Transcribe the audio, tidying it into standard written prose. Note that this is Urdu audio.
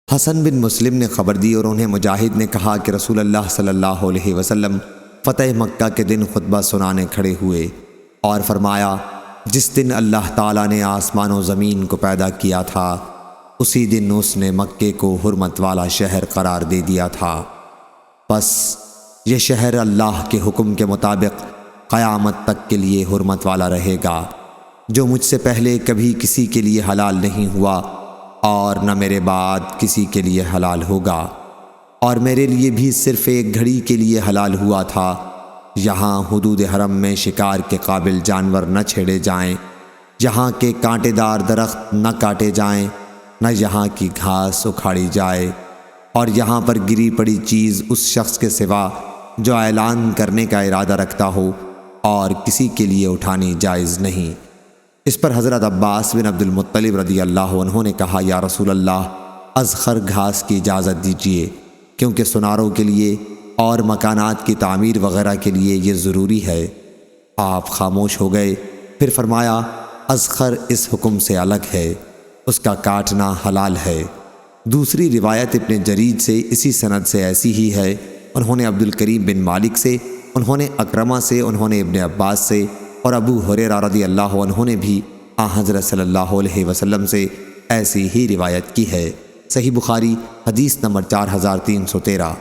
حسن بن مسلم نے خبر دی اور انہیں مجاہد نے کہا کہ رسول اللہ صلی اللہ علیہ وسلم فتح مکہ کے دن خطبہ سنانے کھڑے ہوئے اور فرمایا، جس دن اللہ تعالیٰ نے آسمان و زمین کو پیدا کیا تھا اسی دن اس نے مکے کو حرمت والا شہر قرار دے دیا تھا، پس یہ شہر اللہ کے حکم کے مطابق قیامت تک کے لیے حرمت والا رہے گا، جو مجھ سے پہلے کبھی کسی کے لیے حلال نہیں ہوا اور نہ میرے بعد کسی کے لیے حلال ہوگا، اور میرے لیے بھی صرف ایک گھڑی کے لیے حلال ہوا تھا، یہاں حدود حرم میں شکار کے قابل جانور نہ چھیڑے جائیں، یہاں کے کانٹے دار درخت نہ کاٹے جائیں، نہ یہاں کی گھاس اکھاڑی جائے، اور یہاں پر گری پڑی چیز اس شخص کے سوا جو اعلان کرنے کا ارادہ رکھتا ہو اور کسی کے لیے اٹھانی جائز نہیں۔ اس پر حضرت عباس بن عبد المطلب رضی اللہ عنہ نے کہا، یا رسول اللہ، اذخر گھاس کی اجازت دیجیے، کیونکہ سناروں کے لیے اور مکانات کی تعمیر وغیرہ کے لیے یہ ضروری ہے۔ آپ خاموش ہو گئے، پھر فرمایا، اذخر اس حکم سے الگ ہے، اس کا کاٹنا حلال ہے۔ دوسری روایت ابن جرید سے اسی سند سے ایسی ہی ہے، انہوں نے عبد الکریم بن مالک سے، انہوں نے اکرمہ سے، انہوں نے ابن عباس سے، اور ابو ہریرہ رضی اللہ عنہ نے بھی حضرت صلی اللہ علیہ وسلم سے ایسی ہی روایت کی ہے۔ صحیح بخاری حدیث نمبر 4313۔